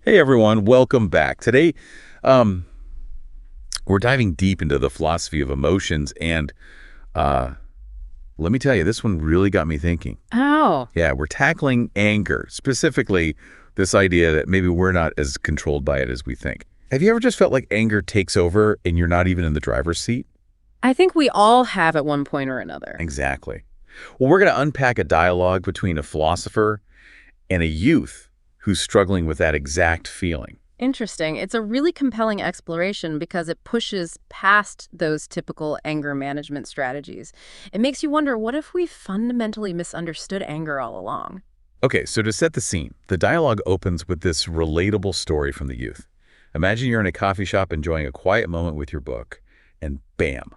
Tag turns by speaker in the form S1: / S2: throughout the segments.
S1: Hey everyone, welcome back. Today, um, we're diving deep into the philosophy of emotions, and uh, let me tell you, this one really got me thinking.
S2: Oh,
S1: Yeah, we're tackling anger, specifically this idea that maybe we're not as controlled by it as we think. Have you ever just felt like anger takes over and you're not even in the driver's seat?
S2: I think we all have at one point or another.
S1: Exactly. Well, we're going to unpack a dialogue between a philosopher and a youth who's struggling with that exact feeling.
S2: Interesting. It's a really compelling exploration because it pushes past those typical anger management strategies. It makes you wonder, what if we fundamentally misunderstood anger all along?
S1: Okay, so to set the scene, the dialogue opens with this relatable story from the youth. Imagine you're in a coffee shop enjoying a quiet moment with your book, and bam,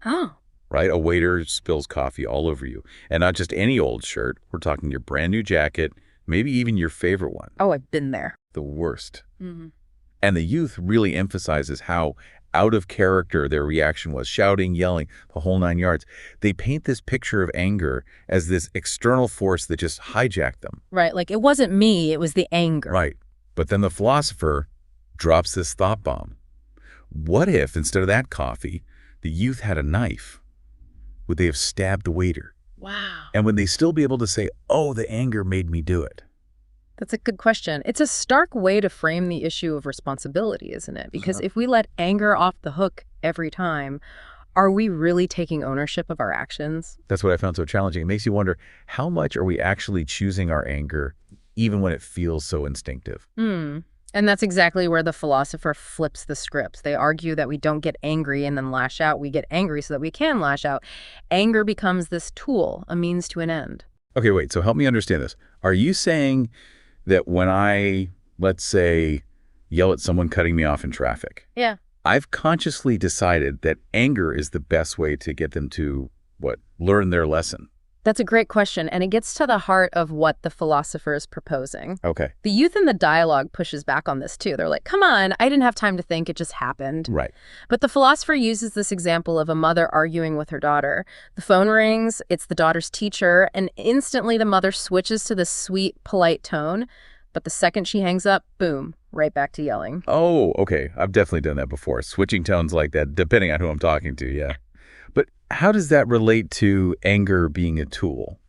S2: Oh,
S1: right? A waiter spills coffee all over you. And not just any old shirt, we're talking your brand new jacket, maybe even your favorite one,
S2: oh, I've been there.
S1: the worst.
S2: Hmm.
S1: And the youth really emphasizes how out of character their reaction was, shouting, yelling, the whole 9 yards. They paint this picture of anger as this external force that just hijacked them.
S2: Right, like it wasn't me, it was the anger.
S1: Right. But then the philosopher drops this thought bomb. What if, instead of that coffee, the youth had a knife? Would they have stabbed the waiter?
S2: Wow.
S1: And would they still be able to say, oh, the anger made me do it?
S2: That's a good question. It's a stark way to frame the issue of responsibility, isn't it? Because
S1: Uh-huh.
S2: if we let anger off the hook every time, are we really taking ownership of our actions?
S1: That's what I found so challenging. It makes you wonder, how much are we actually choosing our anger, even when it feels so instinctive?
S2: Hmm. And that's exactly where the philosopher flips the script. They argue that we don't get angry and then lash out. We get angry so that we can lash out. Anger becomes this tool, a means to an end.
S1: Okay, wait, so help me understand this. Are you saying that when I, let's say, yell at someone cutting me off in traffic,
S2: Yeah.
S1: I've consciously decided that anger is the best way to get them to, what, learn their lesson?
S2: That's a great question, and it gets to the heart of what the philosopher is proposing.
S1: Okay.
S2: The youth in the dialogue pushes back on this too. They're like, come on, I didn't have time to think, it just happened.
S1: Right.
S2: But the philosopher uses this example of a mother arguing with her daughter. The phone rings, it's the daughter's teacher, and instantly the mother switches to this sweet, polite tone. But the second she hangs up, boom, right back to yelling.
S1: Oh, okay. I've definitely done that before. Switching tones like that, depending on who I'm talking to, yeah. But how does that relate to anger being a tool?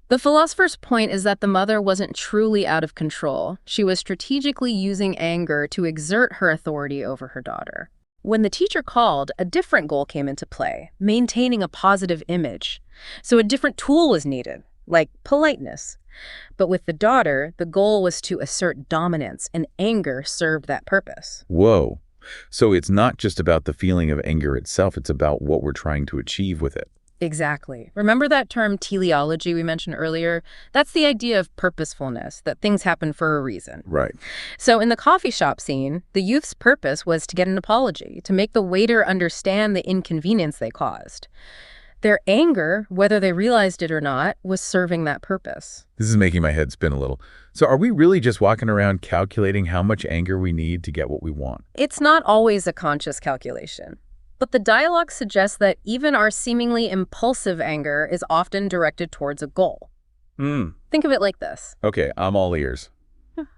S2: The philosopher's point is that the mother wasn't truly out of control. She was strategically using anger to exert her authority over her daughter. When the teacher called, a different goal came into play, maintaining a positive image. So a different tool was needed, like politeness. But with the daughter, the goal was to assert dominance, and anger served that purpose.
S1: Whoa. So it's not just about the feeling of anger itself, it's about what we're trying to achieve with it.
S2: Exactly. Remember that term teleology we mentioned earlier? That's the idea of purposefulness, that things happen for a reason.
S1: Right.
S2: So in the coffee shop scene, the youth's purpose was to get an apology, to make the waiter understand the inconvenience they caused. Their anger, whether they realized it or not, was serving that purpose.
S1: This is making my head spin a little. So are we really just walking around calculating how much anger we need to get what we want?
S2: It's not always a conscious calculation. But the dialogue suggests that even our seemingly impulsive anger is often directed towards a goal.
S1: Hmm.
S2: Think of it like this.
S1: Okay, I'm all ears.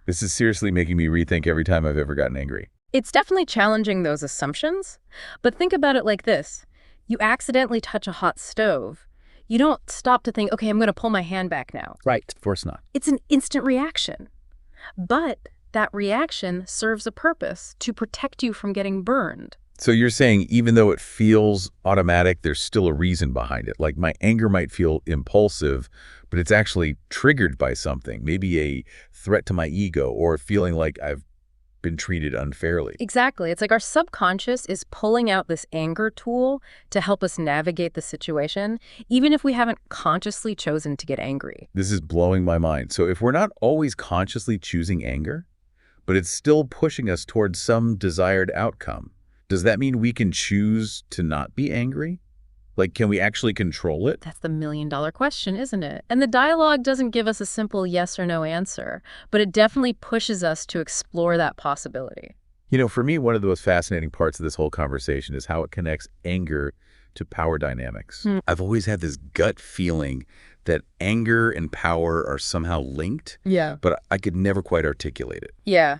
S1: This is seriously making me rethink every time I've ever gotten angry.
S2: It's definitely challenging those assumptions, but think about it like this. You accidentally touch a hot stove. You don't stop to think, okay, I'm going to pull my hand back now.
S1: Right. Of course not.
S2: It's an instant reaction. But that reaction serves a purpose to protect you from getting burned.
S1: So you're saying even though it feels automatic, there's still a reason behind it. Like my anger might feel impulsive, but it's actually triggered by something, maybe a threat to my ego or feeling like I've been treated unfairly.
S2: Exactly. It's like our subconscious is pulling out this anger tool to help us navigate the situation, even if we haven't consciously chosen to get angry.
S1: This is blowing my mind. So if we're not always consciously choosing anger, but it's still pushing us towards some desired outcome, does that mean we can choose to not be angry? Like, can we actually control it?
S2: That's the million-dollar question, isn't it? And the dialogue doesn't give us a simple yes or no answer, but it definitely pushes us to explore that possibility.
S1: You know, for me, one of the most fascinating parts of this whole conversation is how it connects anger to power dynamics.
S2: Hmm.
S1: I've always had this gut feeling that anger and power are somehow linked,
S2: Yeah.
S1: but I could never quite articulate it.
S2: Yeah.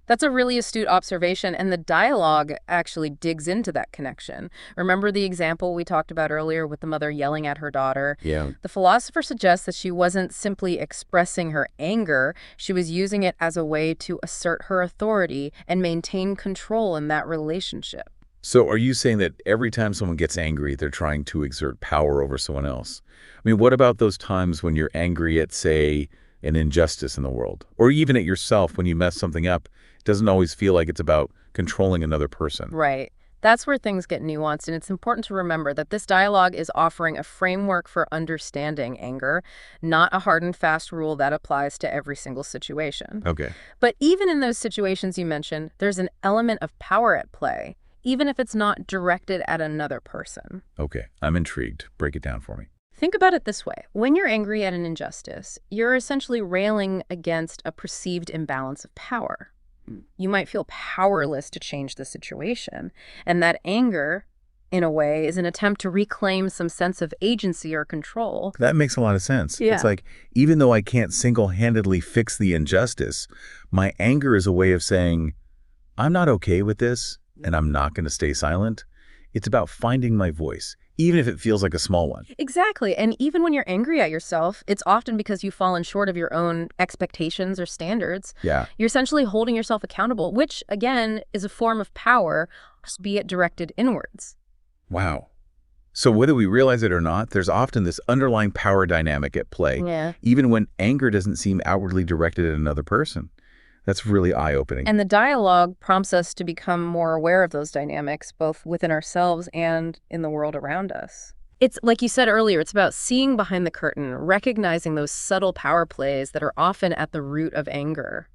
S2: That's a really astute observation, and the dialogue actually digs into that connection. Remember the example we talked about earlier with the mother yelling at her daughter?
S1: Yeah.
S2: The philosopher suggests that she wasn't simply expressing her anger, she was using it as a way to assert her authority and maintain control in that relationship.
S1: So are you saying that every time someone gets angry, they're trying to exert power over someone else? I mean, what about those times when you're angry at, say, an injustice in the world? Or even at yourself when you mess something up? It doesn't always feel like it's about controlling another person.
S2: Right. That's where things get nuanced, and it's important to remember that this dialogue is offering a framework for understanding anger, not a hard and fast rule that applies to every single situation.
S1: Okay.
S2: But even in those situations you mentioned, there's an element of power at play, even if it's not directed at another person.
S1: Okay. I'm intrigued. Break it down for me.
S2: Think about it this way. When you're angry at an injustice, you're essentially railing against a perceived imbalance of power. You might feel powerless to change the situation, and that anger, in a way, is an attempt to reclaim some sense of agency or control.
S1: That makes a lot of sense.
S2: Yeah.
S1: It's like, even though I can't single-handedly fix the injustice, my anger is a way of saying, I'm not okay with this, and I'm not going to stay silent. It's about finding my voice, even if it feels like a small one.
S2: Exactly. And even when you're angry at yourself, it's often because you've fallen short of your own expectations or standards.
S1: Yeah.
S2: You're essentially holding yourself accountable, which, again, is a form of power, be it directed inwards.
S1: Wow. So whether we realize it or not, there's often this underlying power dynamic at play,
S2: Yeah.
S1: even when anger doesn't seem outwardly directed at another person. That's really eye-opening.
S2: And the dialogue prompts us to become more aware of those dynamics, both within ourselves and in the world around us. It's like you said earlier, it's about seeing behind the curtain, recognizing those subtle power plays that are often at the root of anger.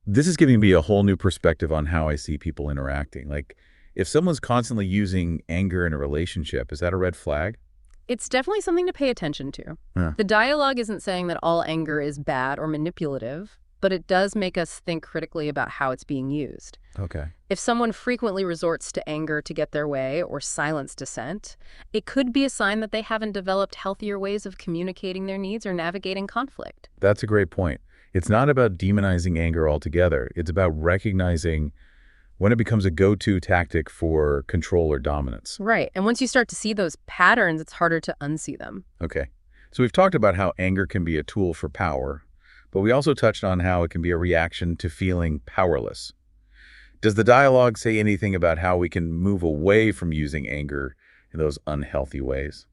S1: This is giving me a whole new perspective on how I see people interacting. Like, if someone's constantly using anger in a relationship, is that a red flag?
S2: It's definitely something to pay attention to.
S1: Yeah.
S2: The dialogue isn't saying that all anger is bad or manipulative, but it does make us think critically about how it's being used.
S1: Okay.
S2: If someone frequently resorts to anger to get their way or silence dissent, it could be a sign that they haven't developed healthier ways of communicating their needs or navigating conflict.
S1: That's a great point. It's not about demonizing anger altogether. It's about recognizing when it becomes a go-to tactic for control or dominance.
S2: Right. And once you start to see those patterns, it's harder to unsee them.
S1: Okay. So we've talked about how anger can be a tool for power, but we also touched on how it can be a reaction to feeling powerless. Does the dialogue say anything about how we can move away from using anger in those unhealthy ways?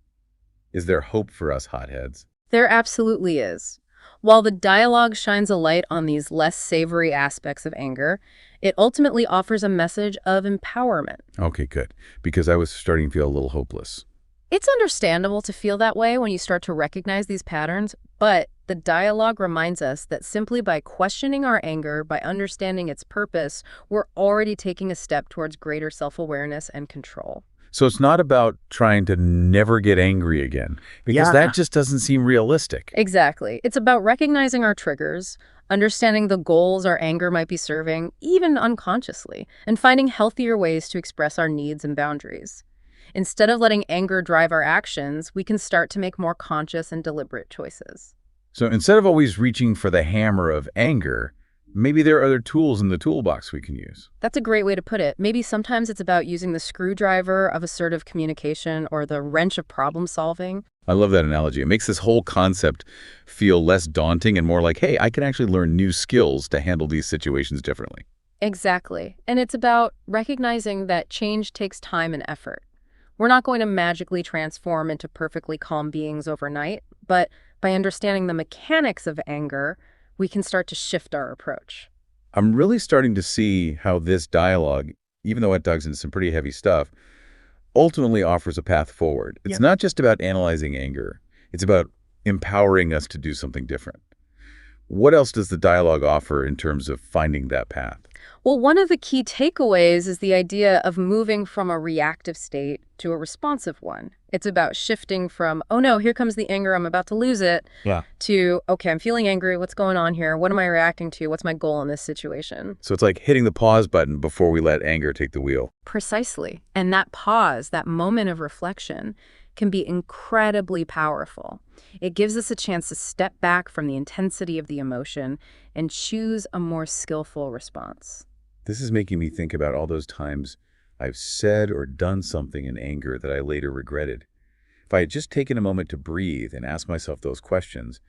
S1: Is there hope for us hotheads?
S2: There absolutely is. While the dialogue shines a light on these less savory aspects of anger, it ultimately offers a message of empowerment.
S1: Okay, good. Because I was starting to feel a little hopeless.
S2: It's understandable to feel that way when you start to recognize these patterns, but the dialogue reminds us that simply by questioning our anger, by understanding its purpose, we're already taking a step towards greater self-awareness and control.
S1: So it's not about trying to never get angry again, because that just doesn't seem realistic.
S2: Exactly. It's about recognizing our triggers, understanding the goals our anger might be serving, even unconsciously, and finding healthier ways to express our needs and boundaries. Instead of letting anger drive our actions, we can start to make more conscious and deliberate choices.
S1: So instead of always reaching for the hammer of anger, maybe there are other tools in the toolbox we can use.
S2: That's a great way to put it. Maybe sometimes it's about using the screwdriver of assertive communication or the wrench of problem solving.
S1: I love that analogy. It makes this whole concept feel less daunting and more like, hey, I can actually learn new skills to handle these situations differently.
S2: Exactly. And it's about recognizing that change takes time and effort. We're not going to magically transform into perfectly calm beings overnight, but by understanding the mechanics of anger, we can start to shift our approach.
S1: I'm really starting to see how this dialogue, even though it digs into some pretty heavy stuff, ultimately offers a path forward. It's not just about analyzing anger. It's about empowering us to do something different. What else does the dialogue offer in terms of finding that path?
S2: Well, one of the key takeaways is the idea of moving from a reactive state to a responsive one. It's about shifting from, oh no, here comes the anger, I'm about to lose it, to, okay, I'm feeling angry, what's going on here? What am I reacting to? What's my goal in this situation?
S1: So it's like hitting the pause button before we let anger take the wheel.
S2: Precisely. And that pause, that moment of reflection, can be incredibly powerful. It gives us a chance to step back from the intensity of the emotion and choose a more skillful response.
S1: This is making me think about all those times I've said or done something in anger that I later regretted. If I had just taken a moment to breathe and ask myself those questions,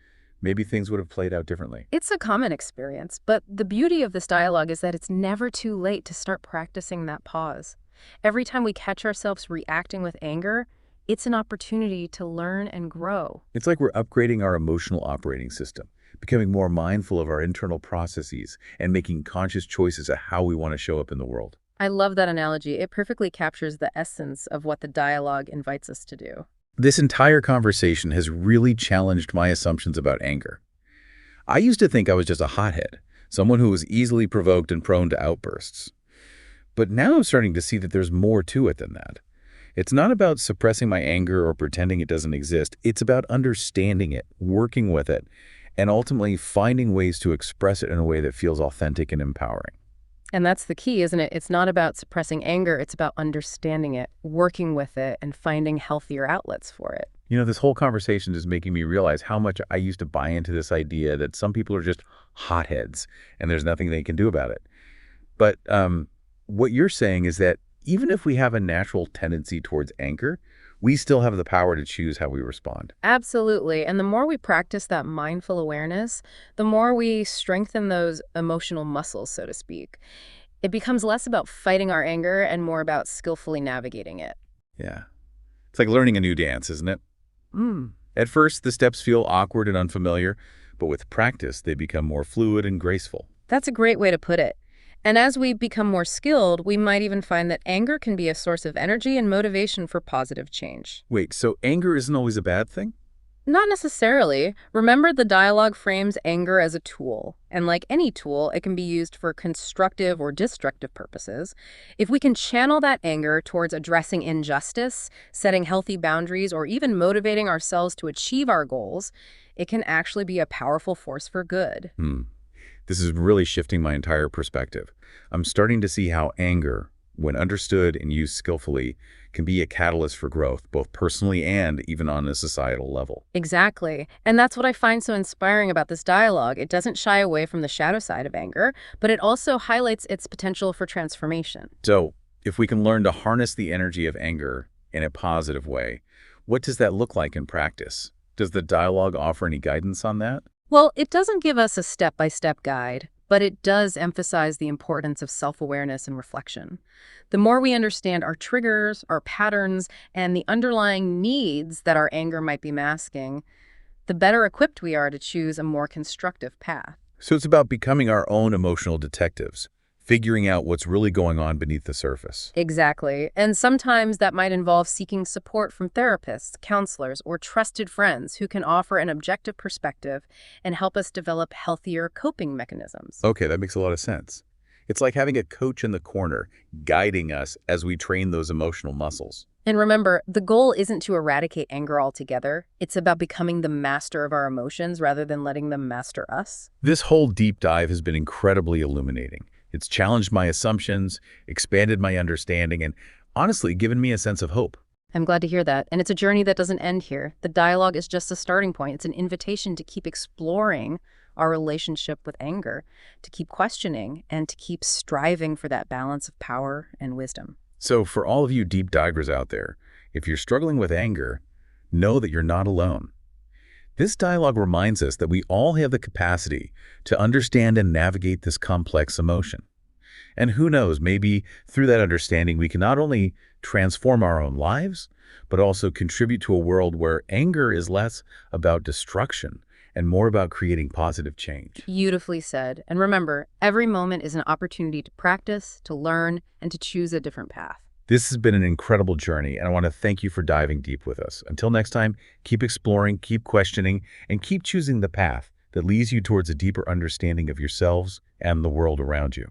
S1: maybe things would have played out differently.
S2: It's a common experience, but the beauty of this dialogue is that it's never too late to start practicing that pause. Every time we catch ourselves reacting with anger, it's an opportunity to learn and grow.
S1: It's like we're upgrading our emotional operating system, becoming more mindful of our internal processes and making conscious choices of how we want to show up in the world.
S2: I love that analogy. It perfectly captures the essence of what the dialogue invites us to do.
S1: This entire conversation has really challenged my assumptions about anger. I used to think I was just a hothead, someone who was easily provoked and prone to outbursts. But now I'm starting to see that there's more to it than that. It's not about suppressing my anger or pretending it doesn't exist. It's about understanding it, working with it, and ultimately finding ways to express it in a way that feels authentic and empowering.
S2: And that's the key, isn't it? It's not about suppressing anger. It's about understanding it, working with it, and finding healthier outlets for it.
S1: You know, this whole conversation is making me realize how much I used to buy into this idea that some people are just hotheads and there's nothing they can do about it. But what you're saying is that even if we have a natural tendency towards anger, we still have the power to choose how we respond.
S2: Absolutely. And the more we practice that mindful awareness, the more we strengthen those emotional muscles, so to speak. It becomes less about fighting our anger and more about skillfully navigating it.
S1: Yeah. It's like learning a new dance, isn't it?
S2: Mm.
S1: At first, the steps feel awkward and unfamiliar, but with practice, they become more fluid and graceful.
S2: That's a great way to put it. And as we become more skilled, we might even find that anger can be a source of energy and motivation for positive change.
S1: Wait, so anger isn't always a bad thing?
S2: Not necessarily. Remember, the dialogue frames anger as a tool. And like any tool, it can be used for constructive or destructive purposes. If we can channel that anger towards addressing injustice, setting healthy boundaries, or even motivating ourselves to achieve our goals, it can actually be a powerful force for good.
S1: This is really shifting my entire perspective. I'm starting to see how anger, when understood and used skillfully, can be a catalyst for growth, both personally and even on a societal level.
S2: Exactly. And that's what I find so inspiring about this dialogue. It doesn't shy away from the shadow side of anger, but it also highlights its potential for transformation.
S1: So, if we can learn to harness the energy of anger in a positive way, what does that look like in practice? Does the dialogue offer any guidance on that?
S2: Well, it doesn't give us a step-by-step guide, but it does emphasize the importance of self-awareness and reflection. The more we understand our triggers, our patterns, and the underlying needs that our anger might be masking, the better equipped we are to choose a more constructive path.
S1: So it's about becoming our own emotional detectives, figuring out what's really going on beneath the surface.
S2: Exactly. And sometimes that might involve seeking support from therapists, counselors, or trusted friends who can offer an objective perspective and help us develop healthier coping mechanisms.
S1: Okay, that makes a lot of sense. It's like having a coach in the corner, guiding us as we train those emotional muscles.
S2: And remember, the goal isn't to eradicate anger altogether. It's about becoming the master of our emotions rather than letting them master us.
S1: This whole deep dive has been incredibly illuminating. It's challenged my assumptions, expanded my understanding, and honestly given me a sense of hope.
S2: I'm glad to hear that. And it's a journey that doesn't end here. The dialogue is just a starting point. It's an invitation to keep exploring our relationship with anger, to keep questioning, and to keep striving for that balance of power and wisdom.
S1: So for all of you deep divers out there, if you're struggling with anger, know that you're not alone. This dialogue reminds us that we all have the capacity to understand and navigate this complex emotion. And who knows, maybe through that understanding, we can not only transform our own lives, but also contribute to a world where anger is less about destruction and more about creating positive change.
S2: Beautifully said. And remember, every moment is an opportunity to practice, to learn, and to choose a different path.
S1: This has been an incredible journey, and I want to thank you for diving deep with us. Until next time, keep exploring, keep questioning, and keep choosing the path that leads you towards a deeper understanding of yourselves and the world around you.